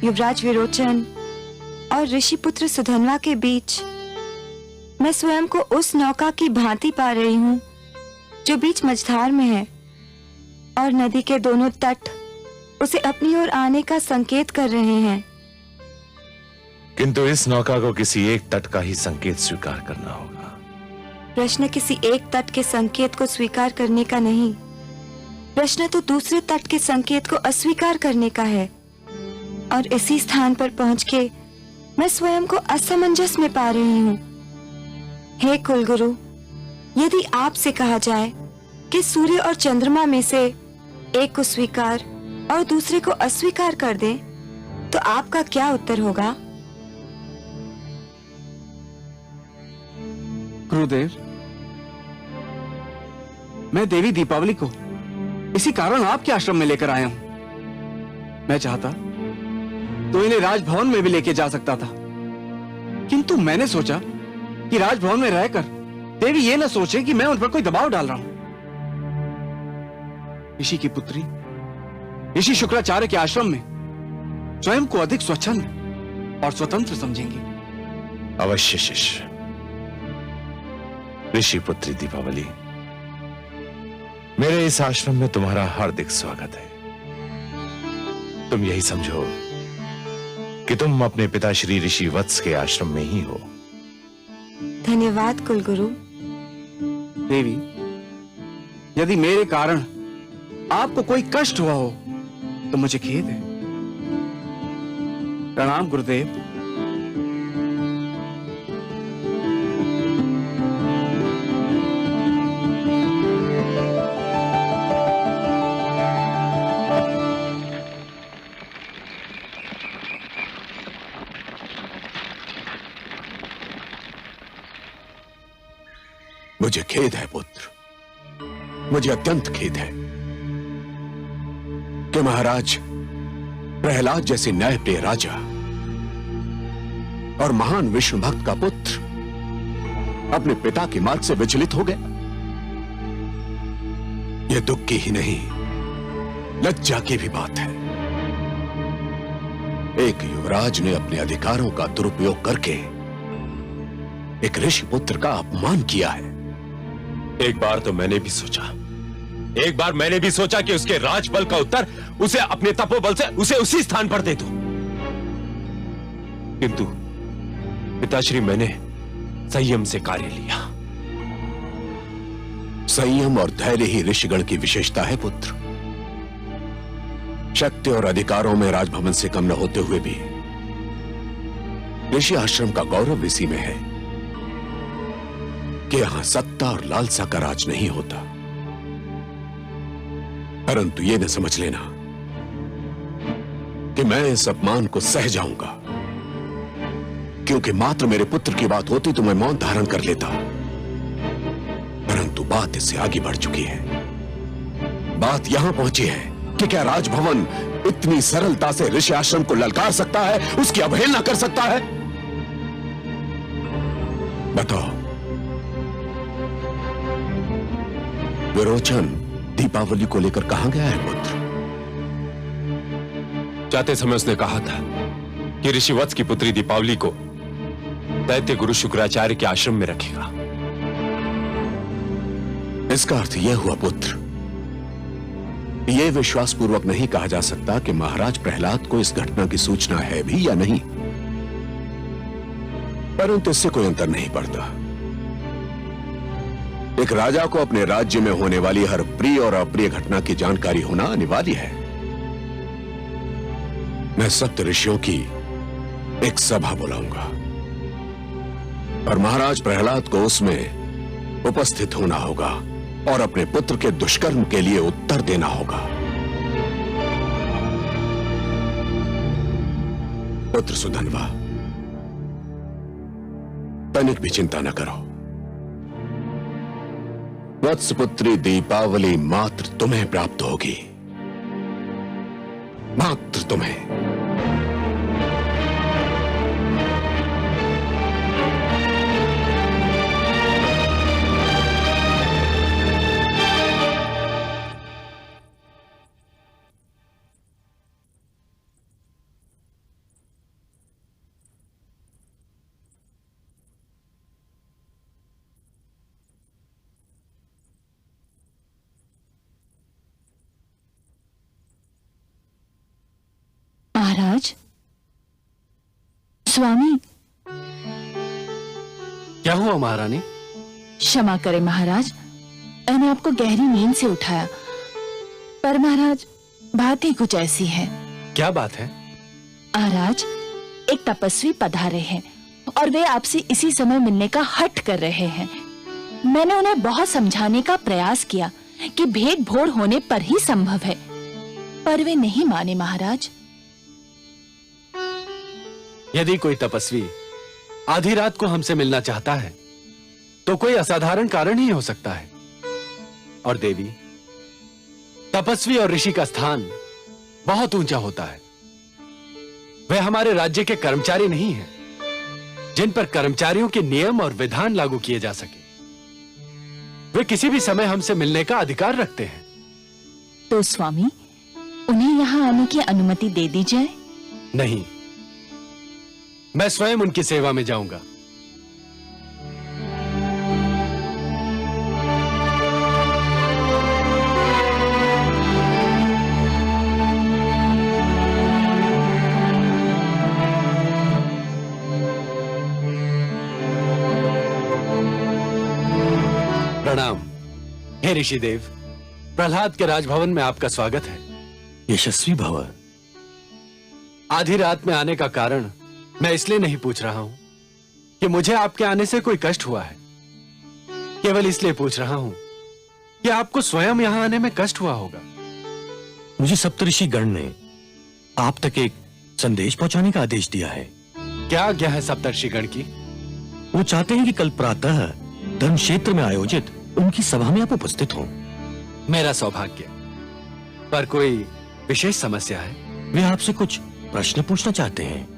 युवराज विरोचन और ऋषिपुत्र सुधन्वा के बीच मैं स्वयं को उस नौका की भांति पा रही हूँ जो बीच मझधार में है और नदी के दोनों तट उसे अपनी ओर आने का संकेत कर रहे हैं। किंतु इस नौका को किसी एक तट का ही संकेत स्वीकार करना होगा। प्रश्न किसी एक तट के संकेत को स्वीकार करने का नहीं, प्रश्न तो दूसरे तट के संकेत को अस्वीकार करने का है। और इसी स्थान पर पहुंच के मैं स्वयं को असमंजस में पा रही हूँ। हे कुलगुरु, यदि आपसे कहा जाए कि सूर्य और चंद्रमा में से एक को स्वीकार और दूसरे को अस्वीकार कर दें, तो आपका क्या उत्तर होगा? गुरुदेव, मैं देवी दीपावली को इसी कारण आपके आश्रम में लेकर आया हूं। मैं चाहता तो इन्हें राजभवन में भी लेके जा सकता था, किंतु मैंने सोचा कि राजभवन में रहकर देवी ये न सोचे कि मैं उन पर कोई दबाव डाल रहा हूं। ऋषि की पुत्री ऋषि शुक्राचार्य के आश्रम में स्वयं को अधिक स्वच्छंद और स्वतंत्र समझेंगे। अवश्य शिष्य। ऋषि पुत्री दीपावली, मेरे इस आश्रम में तुम्हारा हार्दिक स्वागत है। तुम यही समझो कि तुम अपने पिता श्री ऋषि वत्स के आश्रम में ही हो। धन्यवाद कुलगुरु। देवी, यदि मेरे कारण आपको कोई कष्ट हुआ हो तो मुझे खेद है। प्रणाम गुरुदेव। मुझे खेद है पुत्र, मुझे अत्यंत खेद है कि महाराज प्रहलाद जैसे न्यायप्रिय राजा और महान विष्णु भक्त का पुत्र अपने पिता के मार्ग से विचलित हो गया। यह दुख की ही नहीं, लज्जा की भी बात है। एक युवराज ने अपने अधिकारों का दुरुपयोग करके एक ऋषि पुत्र का अपमान किया है। एक बार मैंने भी सोचा कि उसके राजबल का उत्तर उसे अपने तपोबल से उसे उसी स्थान पर दे दूं। किंतु पिताश्री, मैंने संयम से कार्य लिया। संयम और धैर्य ही ऋषिगण की विशेषता है पुत्र। शक्ति और अधिकारों में राजभवन से कम न होते हुए भी ऋषि आश्रम का गौरव इसी में है कि यहां सत्ता और लालसा का राज नहीं होता। परंतु यह न समझ लेना कि मैं इस अपमान को सह जाऊंगा, क्योंकि मात्र मेरे पुत्र की बात होती तो मैं मौन धारण कर लेता। परंतु बात इससे आगे बढ़ चुकी है। बात यहां पहुंची है कि क्या राजभवन इतनी सरलता से ऋषि आश्रम को ललकार सकता है, उसकी अवहेलना कर सकता है? बताओ। विरोचन दीपावली को लेकर कहां गया है पुत्र? जाते समय उसने कहा था कि ऋषि वत्स की पुत्री दीपावली को दैत्य गुरु शुक्राचार्य के आश्रम में रखेगा। इसका अर्थ यह हुआ पुत्र, यह विश्वासपूर्वक नहीं कहा जा सकता कि महाराज प्रहलाद को इस घटना की सूचना है भी या नहीं। परंतु इससे कोई अंतर नहीं पड़ता। एक राजा को अपने राज्य में होने वाली हर प्रिय और अप्रिय घटना की जानकारी होना अनिवार्य है। मैं सप्त ऋषियों की एक सभा बुलाऊंगा और महाराज प्रहलाद को उसमें उपस्थित होना होगा और अपने पुत्र के दुष्कर्म के लिए उत्तर देना होगा। पुत्र सुधन्वा, तनिक भी चिंता न करो। वत्सपुत्री दीपावली मात्र तुम्हें प्राप्त होगी, मात्र तुम्हें। महाराज, स्वामी। क्या हुआ महारानी? क्षमा करें महाराज, मैंने आपको गहरी नींद से उठाया। पर महाराज, बात ही कुछ ऐसी है। क्या बात है? महाराज, एक तपस्वी पधारे हैं और वे आपसे इसी समय मिलने का हठ कर रहे हैं। मैंने उन्हें बहुत समझाने का प्रयास किया कि भेंट भोर होने पर ही संभव है, पर वे नहीं माने महाराज। यदि कोई तपस्वी आधी रात को हमसे मिलना चाहता है तो कोई असाधारण कारण ही हो सकता है। और देवी, तपस्वी और ऋषि का स्थान बहुत ऊंचा होता है। वे हमारे राज्य के कर्मचारी नहीं हैं, जिन पर कर्मचारियों के नियम और विधान लागू किए जा सके। वे किसी भी समय हमसे मिलने का अधिकार रखते हैं। तो स्वामी, उन्हें यहाँ आने की अनुमति दे दी जाए? नहीं, मैं स्वयं उनकी सेवा में जाऊंगा। प्रणाम। हे ऋषिदेव, प्रहलाद के राजभवन में आपका स्वागत है। यशस्वी भव। आधी रात में आने का कारण मैं इसलिए नहीं पूछ रहा हूं कि मुझे आपके आने से कोई कष्ट हुआ है। केवल इसलिए पूछ रहा हूं कि आपको स्वयं यहां आने में कष्ट हुआ होगा। मुझे सप्तऋषि गण ने आप तक एक संदेश पहुंचाने का आदेश दिया है। क्या आज्ञा है सप्तर्षि गण की? वो चाहते हैं कि कल प्रातः धर्म क्षेत्र में आयोजित उनकी सभा में आप उपस्थित हों। मेरा सौभाग्य। पर कोई विशेष समस्या है? वे आपसे कुछ प्रश्न पूछना चाहते हैं।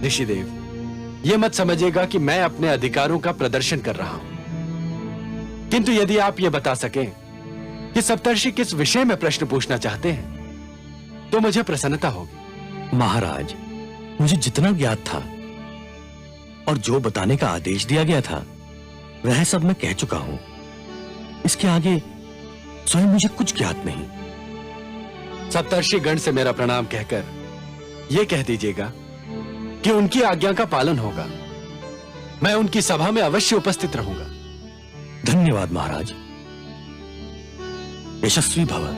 ऋषिदेव, ये मत समझिएगा कि मैं अपने अधिकारों का प्रदर्शन कर रहा हूं, किंतु यदि आप ये बता सकें कि सप्तर्षि किस विषय में प्रश्न पूछना चाहते हैं तो मुझे प्रसन्नता होगी। महाराज, मुझे जितना ज्ञात था और जो बताने का आदेश दिया गया था वह सब मैं कह चुका हूं। इसके आगे स्वयं मुझे कुछ ज्ञात नहीं। सप्तर्षि गण से मेरा प्रणाम कहकर यह कह दीजिएगा कि उनकी आज्ञा का पालन होगा। मैं उनकी सभा में अवश्य उपस्थित रहूंगा। धन्यवाद महाराज। यशस्वी भव।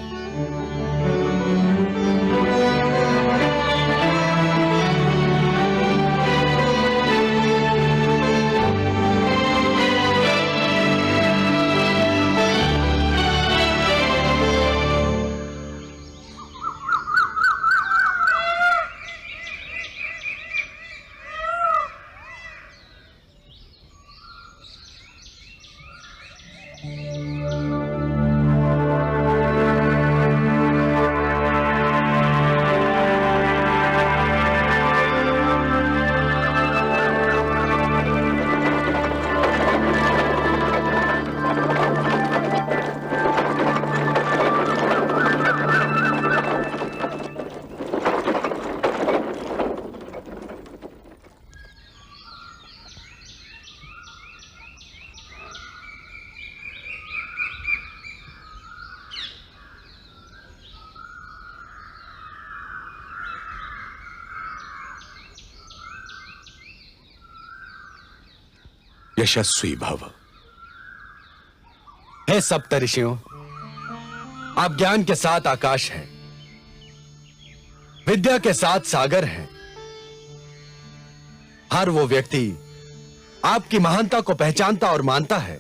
यशस्वी भव। हे सप्तऋषियों, आप ज्ञान के साथ आकाश हैं, विद्या के साथ सागर हैं। हर वो व्यक्ति आपकी महानता को पहचानता और मानता है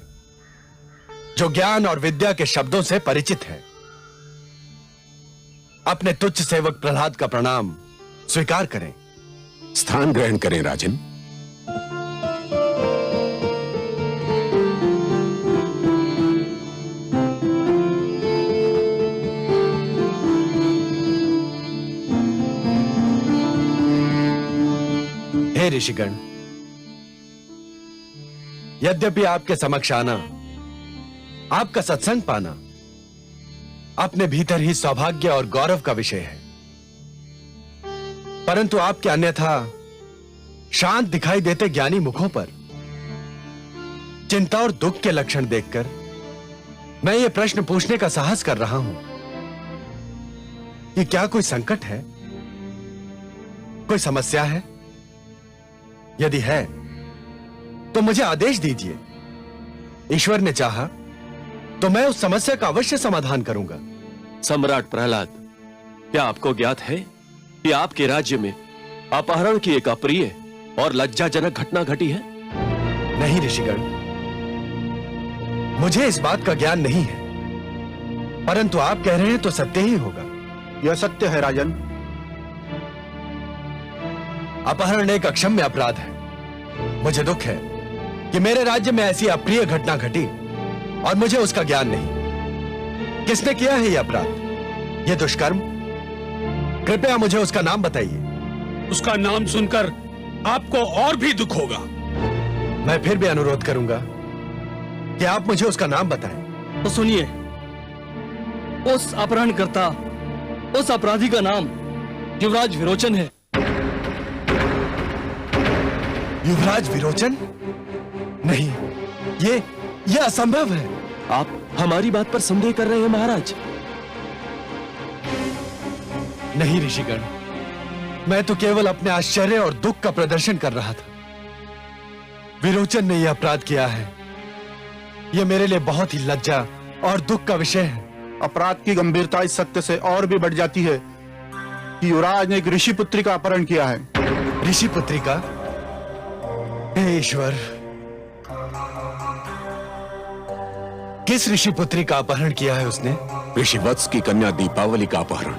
जो ज्ञान और विद्या के शब्दों से परिचित है। अपने तुच्छ सेवक प्रहलाद का प्रणाम स्वीकार करें। स्थान ग्रहण करें राजन। हे ऋषिगण, यद्यपि आपके समक्ष आना, आपका सत्संग पाना अपने भीतर ही सौभाग्य और गौरव का विषय है, परंतु आपके अन्यथा शांत दिखाई देते ज्ञानी मुखों पर चिंता और दुख के लक्षण देखकर मैं ये प्रश्न पूछने का साहस कर रहा हूं कि क्या कोई संकट है? कोई समस्या है? यदि है तो मुझे आदेश दीजिए। ईश्वर ने चाहा तो मैं उस समस्या का अवश्य समाधान करूंगा। सम्राट प्रहलाद, क्या आपको ज्ञात है कि आपके राज्य में अपहरण की एक अप्रिय और लज्जाजनक घटना घटी है? नहीं ऋषिगण, मुझे इस बात का ज्ञान नहीं है, परंतु आप कह रहे हैं तो सत्य ही होगा। यह सत्य है राजन। अपहरण एक अक्षम्य अपराध है। मुझे दुख है कि मेरे राज्य में ऐसी अप्रिय घटना घटी और मुझे उसका ज्ञान नहीं। किसने किया है यह अपराध, यह दुष्कर्म? कृपया मुझे उसका नाम बताइए। उसका नाम सुनकर आपको और भी दुख होगा। मैं फिर भी अनुरोध करूंगा कि आप मुझे उसका नाम बताएं। तो सुनिए, उस अपहरणकर्ता, उस अपराधी का नाम युवराज विरोचन है। युवराज विरोचन? नहीं, ये असंभव है। आप हमारी बात पर संदेह कर रहे हैं महाराज? नहीं ऋषिगण, मैं तो केवल अपने आश्चर्य और दुख का प्रदर्शन कर रहा था। विरोचन ने यह अपराध किया है, यह मेरे लिए बहुत ही लज्जा और दुख का विषय है। अपराध की गंभीरता इस सत्य से और भी बढ़ जाती है कि युवराज ने एक ऋषि पुत्री का अपहरण किया है। ऋषि पुत्री का? हे ईश्वर, किस ऋषि पुत्री का अपहरण किया है उसने? ऋषि वत्स की कन्या दीपावली का अपहरण।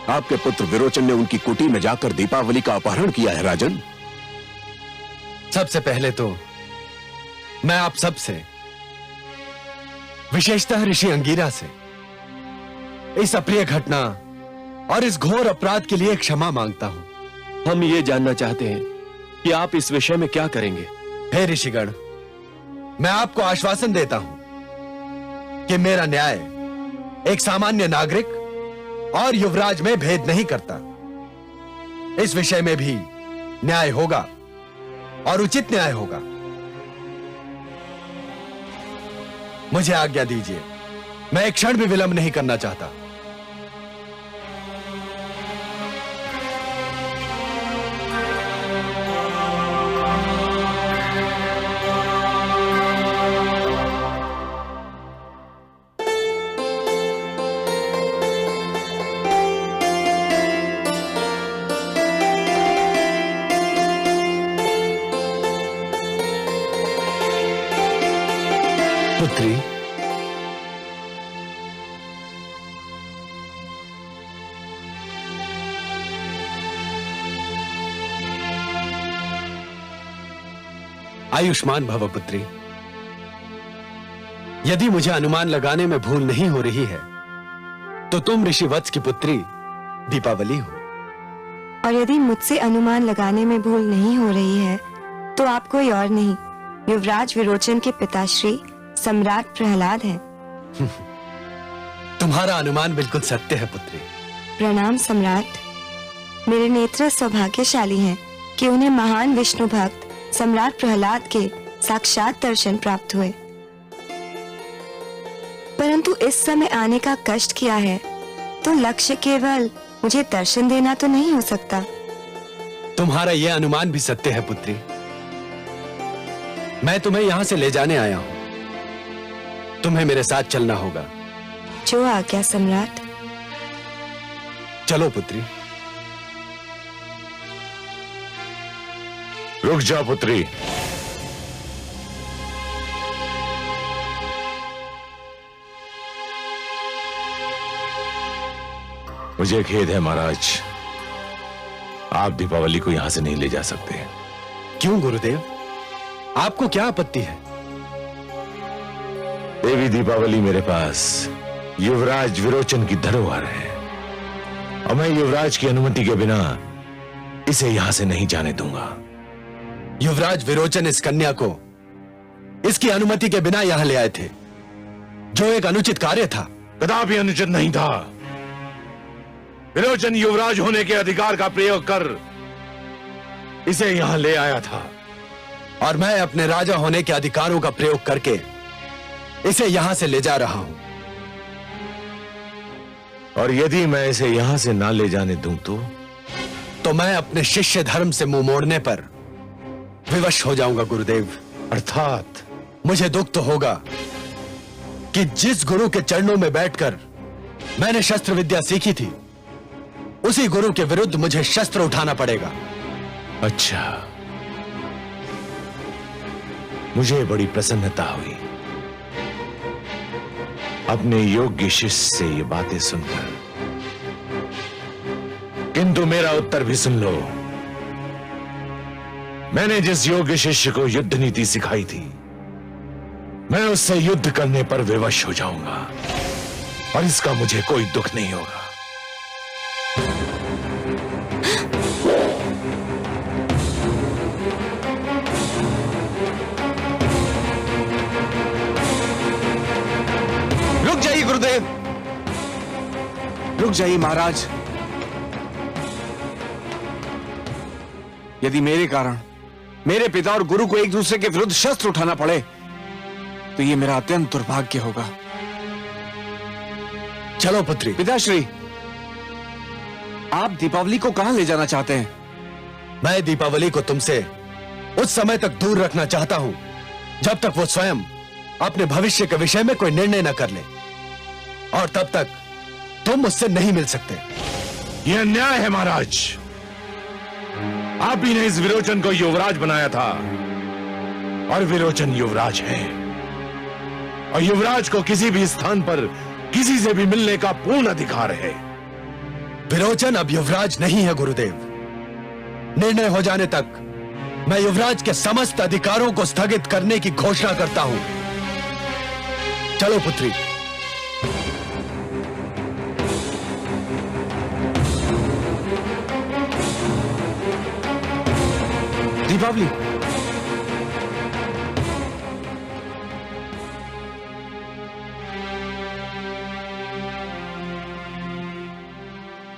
आपके पुत्र विरोचन ने उनकी कुटी में जाकर दीपावली का अपहरण किया है राजन। सबसे पहले तो मैं आप सबसे, विशेषतः ऋषि अंगीरा से, इस अप्रिय घटना और इस घोर अपराध के लिए क्षमा मांगता हूं। हम ये जानना चाहते हैं कि आप इस विषय में क्या करेंगे। हे ऋषिगण, मैं आपको आश्वासन देता हूं कि मेरा न्याय एक सामान्य नागरिक और युवराज में भेद नहीं करता। इस विषय में भी न्याय होगा और उचित न्याय होगा। मुझे आज्ञा दीजिए, मैं एक क्षण भी विलंब नहीं करना चाहता। पुत्री, आयुष्मान भव पुत्री। यदि मुझे अनुमान लगाने में भूल नहीं हो रही है तो तुम ऋषि वत्स की पुत्री दीपावली हो। और यदि मुझसे अनुमान लगाने में भूल नहीं हो रही है तो आप कोई और नहीं, युवराज विरोचन के पिताश्री सम्राट प्रहलाद हैं। तुम्हारा अनुमान बिल्कुल सत्य है पुत्री। प्रणाम सम्राट। मेरे नेत्र सौभाग्यशाली हैं कि उन्हें महान विष्णु भक्त सम्राट प्रहलाद के साक्षात दर्शन प्राप्त हुए। परंतु इस समय आने का कष्ट क्या है, तो लक्ष्य केवल मुझे दर्शन देना तो नहीं हो सकता। तुम्हारा यह अनुमान भी सत्य है पुत्री। मैं तुम्हें यहां से ले जाने आया हूं, तुम्हें मेरे साथ चलना होगा। जो आज्ञा सम्राट। चलो पुत्री। रुक जा पुत्री। मुझे खेद है महाराज, आप दीपावली को यहां से नहीं ले जा सकते। क्यों गुरुदेव, आपको क्या आपत्ति है? देवी दीपावली मेरे पास युवराज विरोचन की धरोहर है और मैं युवराज की अनुमति के बिना इसे यहां से नहीं जाने दूंगा। युवराज विरोचन इस कन्या को इसकी अनुमति के बिना यहां ले आए थे, जो एक अनुचित कार्य था। कदापि अनुचित नहीं था। विरोचन युवराज होने के अधिकार का प्रयोग कर इसे यहां ले आया था और मैं अपने राजा होने के अधिकारों का प्रयोग करके इसे यहां से ले जा रहा हूं। और यदि मैं इसे यहां से ना ले जाने दूं तो मैं अपने शिष्य धर्म से मुंह मोड़ने पर विवश हो जाऊंगा गुरुदेव। अर्थात मुझे दुख तो होगा कि जिस गुरु के चरणों में बैठकर मैंने शस्त्र विद्या सीखी थी, उसी गुरु के विरुद्ध मुझे शस्त्र उठाना पड़ेगा। अच्छा, मुझे बड़ी प्रसन्नता हुई अपने योग्य शिष्य से ये बातें सुनकर, किंतु मेरा उत्तर भी सुन लो। मैंने जिस योग्य शिष्य को युद्ध नीति सिखाई थी, मैं उससे युद्ध करने पर विवश हो जाऊंगा और इसका मुझे कोई दुख नहीं होगा। रुक जाइए गुरुदेव, रुक जाइए महाराज। यदि मेरे कारण मेरे पिता और गुरु को एक दूसरे के विरुद्ध शस्त्र उठाना पड़े तो ये मेरा अत्यंत दुर्भाग्य होगा। चलो पुत्री। पिताश्री, आप दीपावली को कहां ले जाना चाहते हैं? मैं दीपावली को तुमसे उस समय तक दूर रखना चाहता हूं जब तक वो स्वयं अपने भविष्य के विषय में कोई निर्णय न कर ले, और तब तक तुम मुझसे नहीं मिल सकते। यह अन्याय है महाराज। आप ही ने इस विरोचन को युवराज बनाया था, और विरोचन युवराज है, और युवराज को किसी भी स्थान पर किसी से भी मिलने का पूर्ण अधिकार है। विरोचन अब युवराज नहीं है गुरुदेव। निर्णय हो जाने तक मैं युवराज के समस्त अधिकारों को स्थगित करने की घोषणा करता हूं। चलो पुत्री। दीपावली,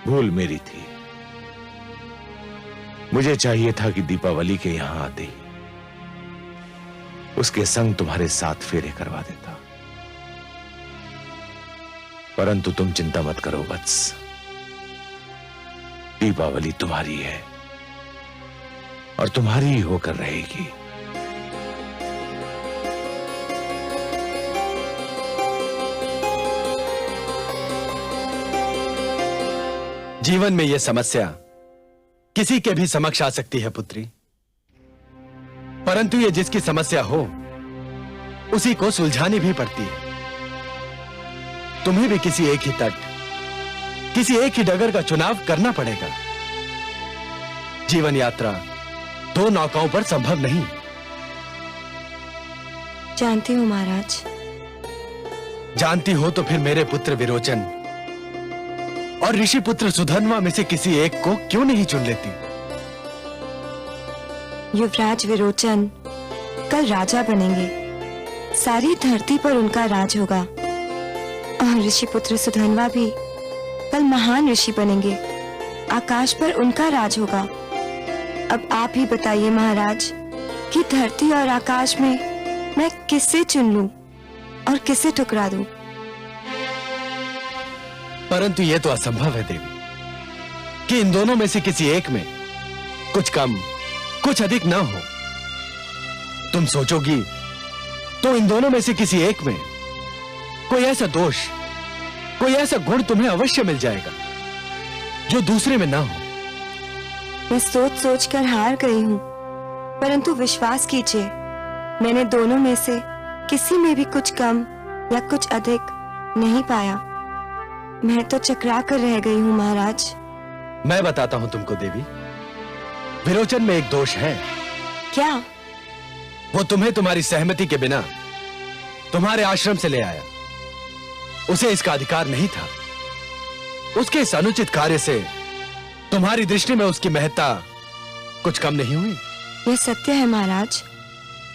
भूल मेरी थी। मुझे चाहिए था कि दीपावली के यहां आते ही उसके संग तुम्हारे साथ फेरे करवा देता, परंतु तुम चिंता मत करो वत्स, दीपावली तुम्हारी है और तुम्हारी ही होकर रहेगी। जीवन में यह समस्या किसी के भी समक्ष आ सकती है पुत्री, परंतु यह जिसकी समस्या हो उसी को सुलझानी भी पड़ती है। तुम्हें भी किसी एक ही तट, किसी एक ही डगर का चुनाव करना पड़ेगा। जीवन यात्रा दो नौकाओं पर संभव नहीं। जानती हूँ महाराज। जानती हो तो फिर मेरे पुत्र विरोचन और ऋषि पुत्र सुधन्वा में से किसी एक को क्यों नहीं चुन लेती? युवराज विरोचन कल राजा बनेंगे, सारी धरती पर उनका राज होगा, और ऋषि पुत्र सुधन्वा भी कल महान ऋषि बनेंगे, आकाश पर उनका राज होगा। अब आप ही बताइए महाराज कि धरती और आकाश में मैं किसे चुन लूं और किसे ठुकरा दूं? परंतु यह तो असंभव है देवी कि इन दोनों में से किसी एक में कुछ कम कुछ अधिक ना हो। तुम सोचोगी तो इन दोनों में से किसी एक में कोई ऐसा दोष, कोई ऐसा गुण तुम्हें अवश्य मिल जाएगा जो दूसरे में ना हो। मैं सोच सोच कर हार गई हूँ, परंतु विश्वास कीजिए मैंने दोनों में से किसी में भी कुछ कम या कुछ अधिक नहीं पाया। मैं तो चकरा कर रह गई हूँ महाराज। मैं बताता हूँ तुमको देवी, विरोचन में एक दोष है। क्या? वो तुम्हें तुम्हारी सहमति के बिना तुम्हारे आश्रम से ले आया। उसे इसका अधिकार नहीं था। उसके इस अनुचित कार्य से तुम्हारी दृष्टि में उसकी महत्ता कुछ कम नहीं हुई। यह सत्य है महाराज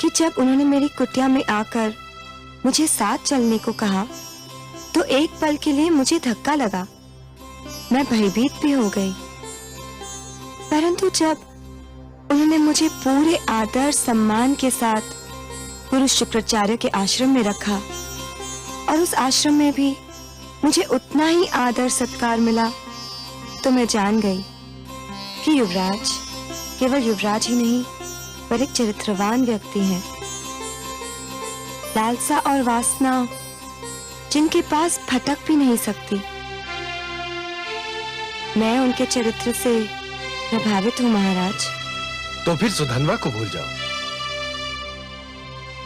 कि जब उन्होंने मेरी कुटिया में आकर मुझे साथ चलने को कहा तो एक पल के लिए मुझे धक्का लगा, मैं भयभीत भी हो गई। परंतु जब उन्होंने मुझे पूरे आदर सम्मान के साथ गुरु शुक्राचार्य के आश्रम में रखा और उस आश्रम में भी मुझे उतना ही आदर सत्कार मिला, तो मैं जान गई कि युवराज केवल युवराज ही नहीं पर एक चरित्रवान व्यक्ति हैं। लालसा और वासना जिनके पास भटक भी नहीं सकती। मैं उनके चरित्र से प्रभावित हूँ महाराज। तो फिर सुधनवा को भूल जाओ।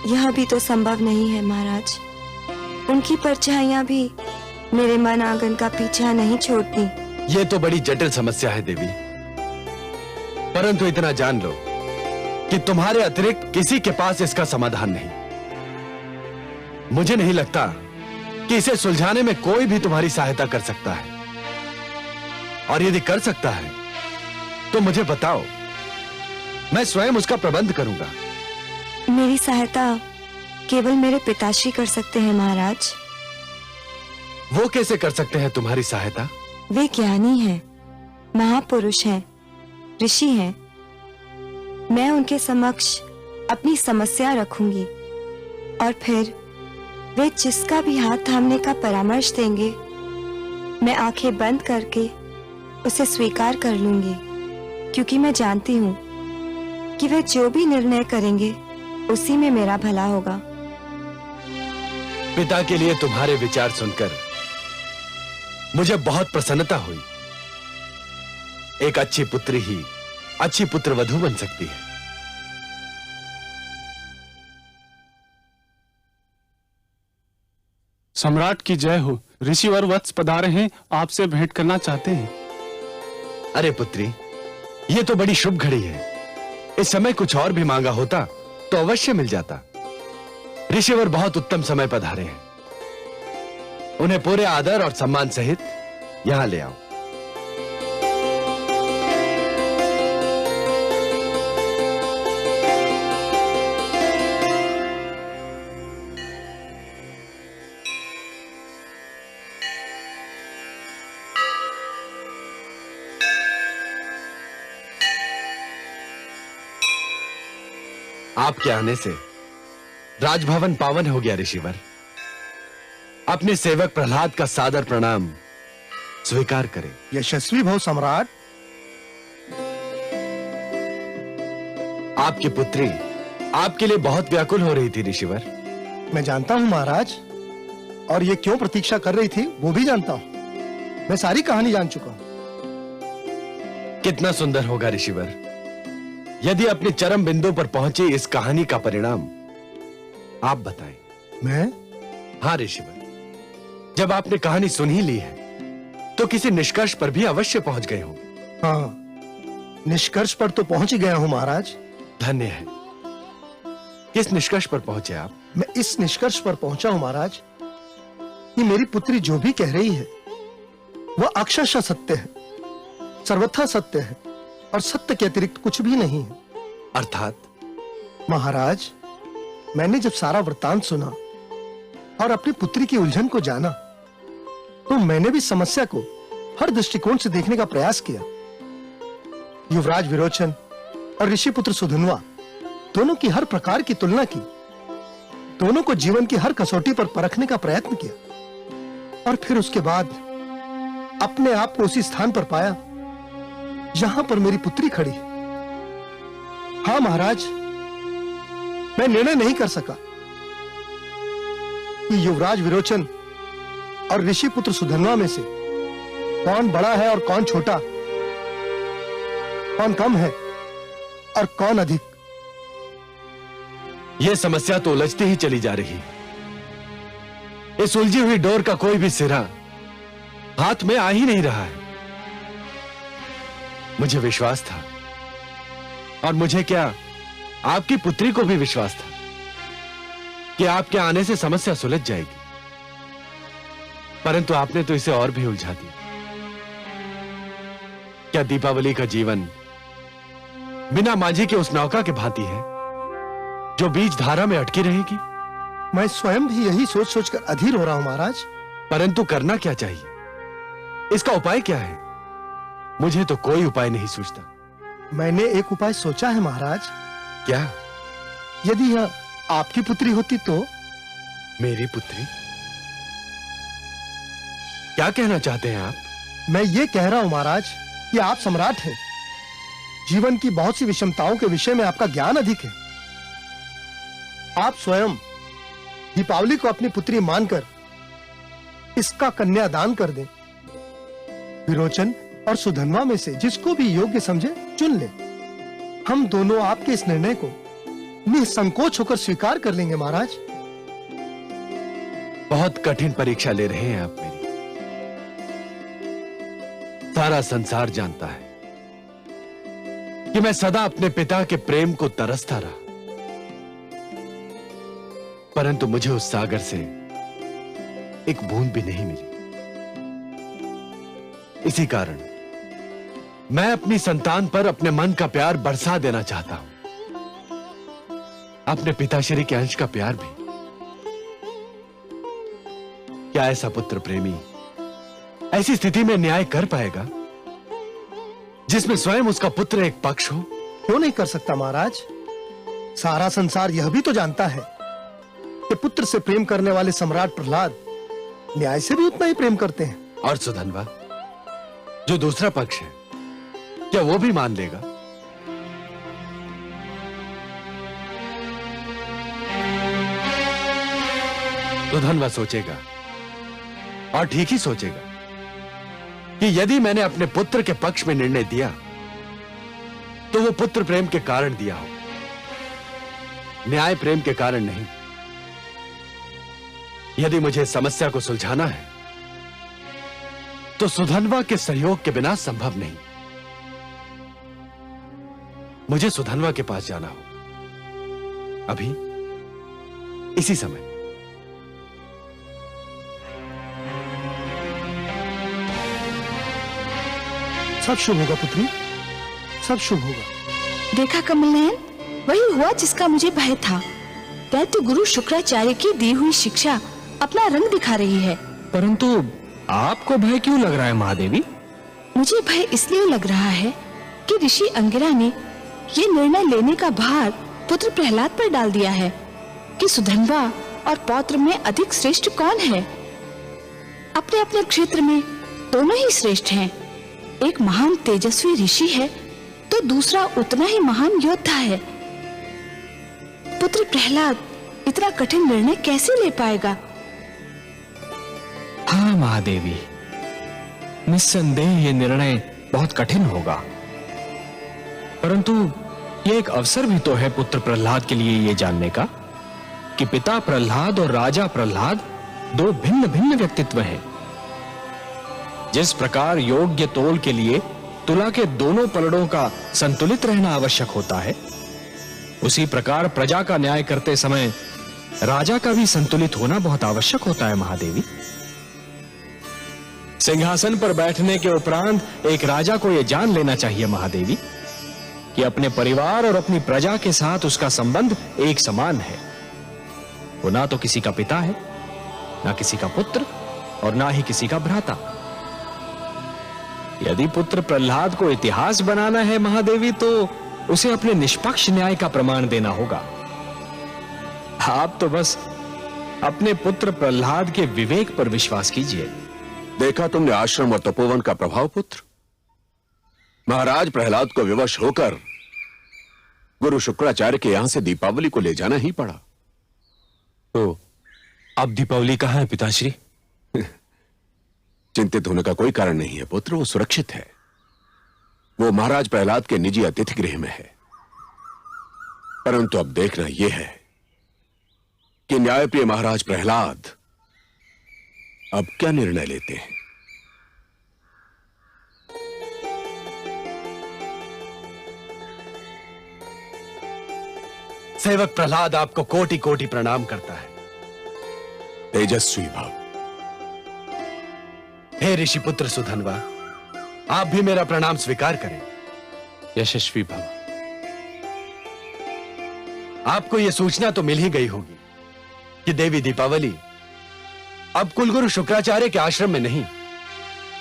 यह भी तो संभव नहीं है महाराज। उनकी परछाइयां भी मेरे मन आंगन का पीछा नहीं छोड़ती। ये तो बड़ी जटिल समस्या है देवी, परंतु इतना जान लो कि तुम्हारे अतिरिक्त किसी के पास इसका समाधान नहीं। मुझे नहीं लगता कि इसे सुलझाने में कोई भी तुम्हारी सहायता कर सकता है, और यदि कर सकता है तो मुझे बताओ, मैं स्वयं उसका प्रबंध करूंगा। मेरी सहायता केवल मेरे पिताश्री कर सकते हैं महाराज। वो कैसे कर सकते हैं तुम्हारी सहायता? वे ज्ञानी हैं, महापुरुष हैं, ऋषि हैं। मैं उनके समक्ष अपनी समस्या रखूंगी और फिर वे जिसका भी हाथ थामने का परामर्श देंगे, मैं आंखें बंद करके उसे स्वीकार कर लूंगी, क्योंकि मैं जानती हूँ कि वे जो भी निर्णय करेंगे उसी में मेरा भला होगा। पिता के लिए तुम्हारे विचार सुनकर मुझे बहुत प्रसन्नता हुई। एक अच्छी पुत्री ही अच्छी पुत्रवधू बन सकती है। सम्राट की जय हो। ऋषिवर वत्स पधारे हैं, आपसे भेंट करना चाहते हैं। अरे पुत्री, ये तो बड़ी शुभ घड़ी है। इस समय कुछ और भी मांगा होता तो अवश्य मिल जाता। ऋषिवर बहुत उत्तम समय पधारे हैं। उन्हें पूरे आदर और सम्मान सहित यहां ले आओ। आपके आने से राजभवन पावन हो गया ऋषिवर। अपने सेवक प्रहलाद का सादर प्रणाम स्वीकार करें। यशस्वी भव सम्राट। आपकी पुत्री आपके लिए बहुत व्याकुल हो रही थी ऋषिवर। मैं जानता हूं महाराज, और ये क्यों प्रतीक्षा कर रही थी वो भी जानता हूं। मैं सारी कहानी जान चुका हूं। कितना सुंदर होगा ऋषिवर यदि अपने चरम बिंदु पर पहुंची इस कहानी का परिणाम आप बताएं। मैं? हाँ ऋषिवर, जब आपने कहानी सुन ही ली है तो किसी निष्कर्ष पर भी अवश्य पहुंच गए होंगे। हाँ, निष्कर्ष पर तो पहुंच ही गया हूं महाराज। धन्य है। किस निष्कर्ष पर पहुंचे आप? मैं इस निष्कर्ष पर पहुंचा हूं महाराज कि मेरी पुत्री जो भी कह रही है वह अक्षरशः सत्य है, सर्वथा सत्य है, और सत्य के अतिरिक्त कुछ भी नहीं है। अर्थात? महाराज, मैंने जब सारा वृत्तांत सुना और अपनी पुत्री की उलझन को जाना, तो मैंने भी समस्या को हर दृष्टिकोण से देखने का प्रयास किया। युवराज विरोचन और ऋषिपुत्र सुधन्वा दोनों की हर प्रकार की तुलना की, दोनों को जीवन की हर कसौटी पर परखने का प्रयत्न किया, और फिर उसके बाद अपने आप को उसी स्थान पर पाया जहां पर मेरी पुत्री खड़ी है। हाँ महाराज, मैं निर्णय नहीं कर सका कि युवराज विरोचन और ऋषिपुत्र सुधन्वा में से कौन बड़ा है और कौन छोटा, कौन कम है और कौन अधिक। यह समस्या तो उलझती ही चली जा रही है। इस उलझी हुई डोर का कोई भी सिरा हाथ में आ ही नहीं रहा है। मुझे विश्वास था, और मुझे क्या आपकी पुत्री को भी विश्वास था कि आपके आने से समस्या सुलझ जाएगी, परंतु आपने तो इसे और भी उलझा दिया। क्या दीपावली का जीवन बिना माझी के उस नौका के भांति है जो बीच धारा में अटकी रहेगी? मैं स्वयं भी यही सोच सोचकर अधीर हो रहा हूं महाराज। परंतु करना क्या चाहिए? इसका उपाय क्या है? मुझे तो कोई उपाय नहीं सूझता। मैंने एक उपाय सोचा है महाराज। क्या? यदि यह आपकी पुत्री होती तो? मेरी पुत्री? क्या कहना चाहते हैं आप? मैं ये कह रहा हूं महाराज कि आप सम्राट हैं, जीवन की बहुत सी विषमताओं के विषय में आपका ज्ञान अधिक है। आप स्वयं दीपावली को अपनी पुत्री मानकर इसका कन्यादान कर दें। विरोचन और सुधनवा में से जिसको भी योग्य समझे चुन ले। हम दोनों आपके इस निर्णय को निसंकोच होकर स्वीकार कर लेंगे महाराज। बहुत कठिन परीक्षा ले रहे हैं आप मेरी। सारा संसार जानता है कि मैं सदा अपने पिता के प्रेम को तरसता रहा, परंतु मुझे उस सागर से एक बूंद भी नहीं मिली। इसी कारण मैं अपनी संतान पर अपने मन का प्यार बरसा देना चाहता हूं, अपने पिताश्री के अंश का प्यार भी। क्या ऐसा पुत्र प्रेमी ऐसी स्थिति में न्याय कर पाएगा जिसमें स्वयं उसका पुत्र एक पक्ष हो? क्यों नहीं कर सकता महाराज? सारा संसार यह भी तो जानता है कि पुत्र से प्रेम करने वाले सम्राट प्रहलाद न्याय से भी उतना ही प्रेम करते हैं। और सुधनवा जो दूसरा पक्ष है, क्या वो भी मान लेगा? सुधनवा सोचेगा और ठीक ही सोचेगा कि यदि मैंने अपने पुत्र के पक्ष में निर्णय दिया तो वो पुत्र प्रेम के कारण दिया हो, न्याय प्रेम के कारण नहीं। यदि मुझे समस्या को सुलझाना है तो सुधनवा के सहयोग के बिना संभव नहीं। मुझे सुधनवा के पास जाना हो अभी, इसी समय। सब शुभ होगा पुत्री, सब शुभ होगा। देखा कमल नयन, वही हुआ जिसका मुझे भय था। दैत्य गुरु शुक्राचार्य की दी हुई शिक्षा अपना रंग दिखा रही है। परंतु आपको भय क्यों लग रहा है महादेवी? मुझे भय इसलिए लग रहा है कि ऋषि अंगिरा ने ये निर्णय लेने का भार पुत्र प्रहलाद पर डाल दिया है कि सुधनवा और पौत्र में अधिक श्रेष्ठ कौन है। अपने अपने क्षेत्र में दोनों ही श्रेष्ठ हैं। एक महान तेजस्वी ऋषि है तो दूसरा उतना ही महान योद्धा है। पुत्र प्रहलाद इतना कठिन निर्णय कैसे ले पाएगा? हाँ महादेवी, निस्संदेह ये निर्णय बहुत कठिन होगा, परंतु ये एक अवसर भी तो है पुत्र प्रहलाद के लिए ये जानने का कि पिता प्रहलाद और राजा प्रहलाद दो भिन्न भिन्न व्यक्तित्व हैं। जिस प्रकार योग्य तोल के लिए तुला के दोनों पलड़ों का संतुलित रहना आवश्यक होता है, उसी प्रकार प्रजा का न्याय करते समय राजा का भी संतुलित होना बहुत आवश्यक होता है महादेवी। सिंहासन पर बैठने के उपरांत एक राजा को यह जान लेना चाहिए महादेवी कि अपने परिवार और अपनी प्रजा के साथ उसका संबंध एक समान है। वो ना तो किसी का पिता है, ना किसी का पुत्र और ना ही किसी का भ्राता। यदि पुत्र प्रहलाद को इतिहास बनाना है महादेवी, तो उसे अपने निष्पक्ष न्याय का प्रमाण देना होगा। आप तो बस अपने पुत्र प्रहलाद के विवेक पर विश्वास कीजिए। देखा तुमने आश्रम और तपोवन का प्रभाव पुत्र। महाराज प्रहलाद को विवश होकर गुरु शुक्राचार्य के यहां से दीपावली को ले जाना ही पड़ा। तो अब दीपावली कहां है पिताश्री? चिंतित होने का कोई कारण नहीं है पुत्र, वो सुरक्षित है। वो महाराज प्रहलाद के निजी अतिथि गृह में है। परंतु अब देखना यह है कि न्यायप्रिय महाराज प्रहलाद अब क्या निर्णय लेते हैं। सेवक प्रहलाद आपको कोटि कोटि प्रणाम करता है। तेजस्वी भाव। हे ऋषिपुत्र सुधनवा, आप भी मेरा प्रणाम स्वीकार करें। यशस्वी भव। आपको यह सूचना तो मिल ही गई होगी कि देवी दीपावली अब कुलगुरु शुक्राचार्य के आश्रम में नहीं,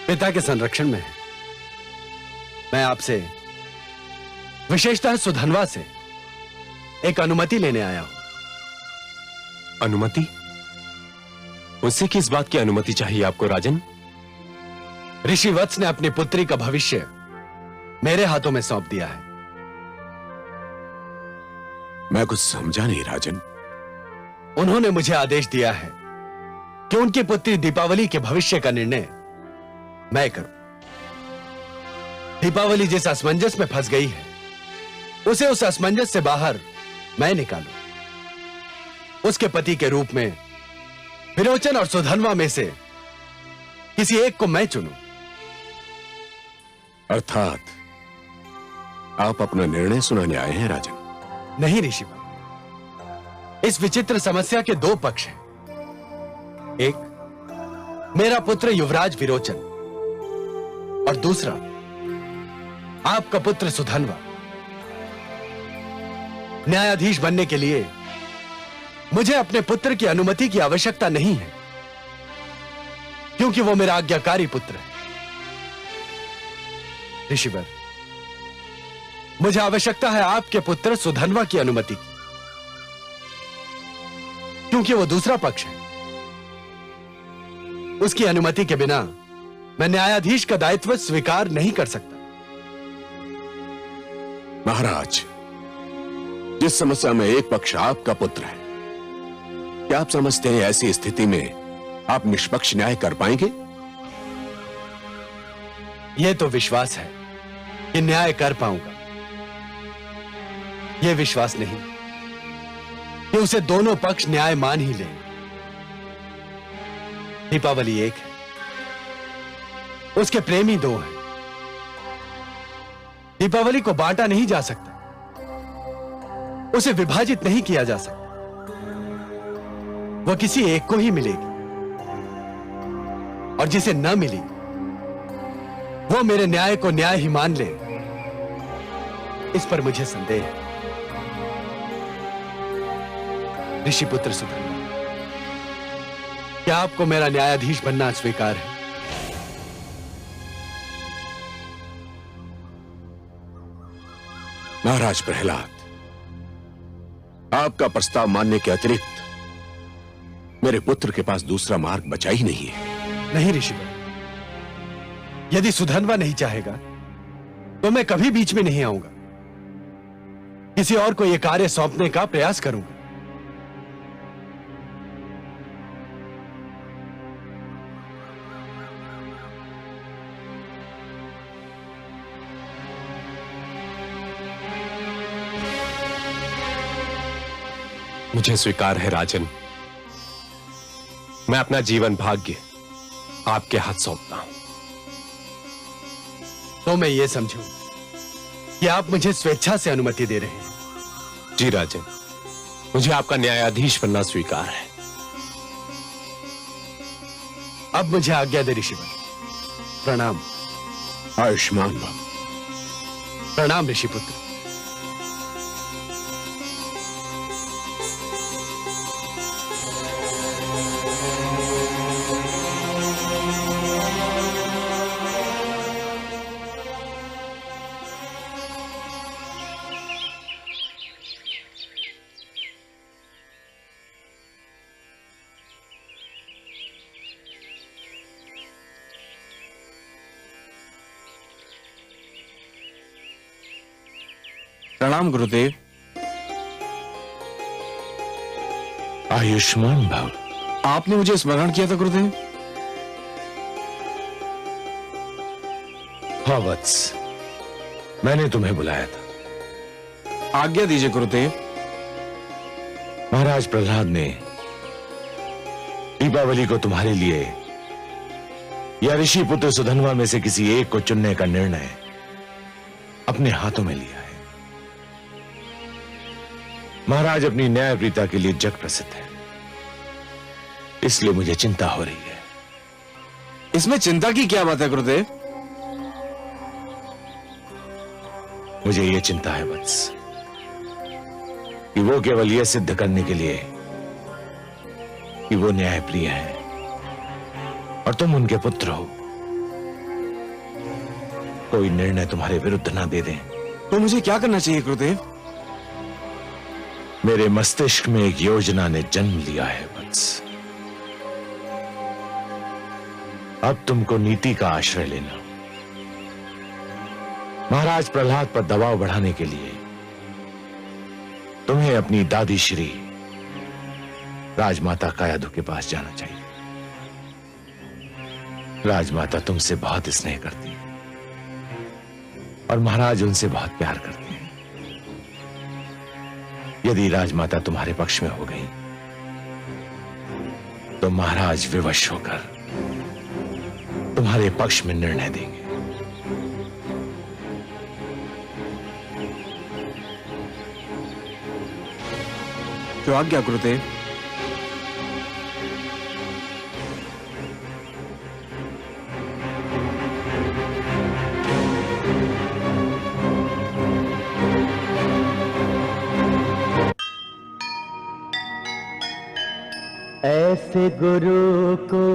पिता के संरक्षण में है। मैं आपसे विशेषतः सुधनवा से एक अनुमति लेने आया हूं। अनुमति? मुझसे किस बात की अनुमति चाहिए आपको राजन? ऋषि वत्स ने अपनी पुत्री का भविष्य मेरे हाथों में सौंप दिया है। मैं कुछ समझा नहीं राजन। उन्होंने मुझे आदेश दिया है कि उनकी पुत्री दीपावली के भविष्य का निर्णय मैं करूं। दीपावली जिस असमंजस में फंस गई है, उसे उस असमंजस से बाहर मैं निकालूं। उसके पति के रूप में विरोचन और सुधन्वा में से किसी एक को मैं चुनूं। अर्थात आप अपना निर्णय सुनाने आए हैं राजन? नहीं ऋषिवर, इस विचित्र समस्या के दो पक्ष हैं। एक मेरा पुत्र युवराज विरोचन और दूसरा आपका पुत्र सुधन्वा। न्यायाधीश बनने के लिए मुझे अपने पुत्र की अनुमति की आवश्यकता नहीं है, क्योंकि वो मेरा आज्ञाकारी पुत्र है। ऋषिवर, मुझे आवश्यकता है आपके पुत्र सुधन्वा की अनुमति की, क्योंकि वो दूसरा पक्ष है। उसकी अनुमति के बिना मैं न्यायाधीश का दायित्व स्वीकार नहीं कर सकता। महाराज, जिस समस्या में एक पक्ष आपका पुत्र है, क्या आप समझते हैं ऐसी स्थिति में आप निष्पक्ष न्याय कर पाएंगे? यह तो विश्वास है कि न्याय कर पाऊंगा, यह विश्वास नहीं कि उसे दोनों पक्ष न्याय मान ही लें। दीपावली एक है, उसके प्रेमी दो हैं। दीपावली को बांटा नहीं जा सकता, उसे विभाजित नहीं किया जा सकता। वह किसी एक को ही मिलेगी, और जिसे न मिली वो मेरे न्याय को न्याय ही मान ले, इस पर मुझे संदेह है। ऋषिपुत्र सुधन्वा, क्या आपको मेरा न्यायाधीश बनना स्वीकार है? महाराज प्रहलाद, आपका प्रस्ताव मानने के अतिरिक्त मेरे पुत्र के पास दूसरा मार्ग बचा ही नहीं है। नहीं ऋषिवर, यदि सुधन्वा नहीं चाहेगा तो मैं कभी बीच में नहीं आऊंगा। किसी और को यह कार्य सौंपने का प्रयास करूंगा। मुझे स्वीकार है राजन। मैं अपना जीवन भाग्य आपके हाथ सौंपता हूं। तो मैं ये समझूं कि आप मुझे स्वेच्छा से अनुमति दे रहे हैं? जी राजन, मुझे आपका न्यायाधीश बनना स्वीकार है। अब मुझे आज्ञा दे ऋषिवर। प्रणाम। आयुष्मान भव। प्रणाम ऋषिपुत्र। प्रणाम गुरुदेव। आयुष्मान भव। आपने मुझे स्मरण किया था गुरुदेव? हाँ वत्स, मैंने तुम्हें बुलाया था। आज्ञा दीजिए गुरुदेव। महाराज प्रहलाद ने दीपावली को तुम्हारे लिए या ऋषि पुत्र सुधन्वा में से किसी एक को चुनने का निर्णय अपने हाथों में लिया है। महाराज अपनी न्यायप्रियता के लिए जग प्रसिद्ध है, इसलिए मुझे चिंता हो रही है। इसमें चिंता की क्या बात है गुरुदेव? मुझे यह चिंता है वत्स कि वो केवल यह सिद्ध करने के लिए कि वो न्यायप्रिय है और तुम उनके पुत्र हो, कोई निर्णय तुम्हारे विरुद्ध ना दे दें। तो मुझे क्या करना चाहिए गुरुदेव? मेरे मस्तिष्क में एक योजना ने जन्म लिया है वत्स। अब तुमको नीति का आश्रय लेना। महाराज प्रहलाद पर दबाव बढ़ाने के लिए तुम्हें अपनी दादी श्री राजमाता कायाधु के पास जाना चाहिए। राजमाता तुमसे बहुत स्नेह करती है और महाराज उनसे बहुत प्यार करते हैं। यदि राजमाता तुम्हारे पक्ष में हो गई तो महाराज विवश होकर तुम्हारे पक्ष में निर्णय देंगे। जो आज्ञा गुरुदेव। ऐसे गुरु को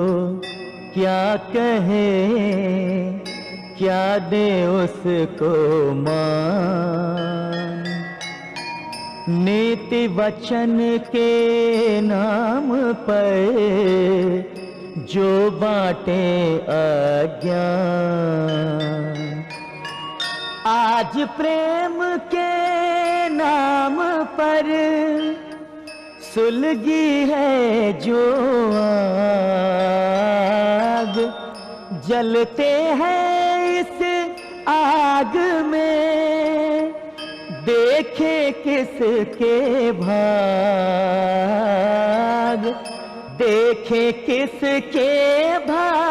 क्या कहे, क्या दे उसको मान। नीति वचन के नाम पर जो बांटे अज्ञान। आज प्रेम के नाम पर सुलगी है जो आग, जलते हैं इस आग में, देखे किसके भाग, देखे किसके भाग।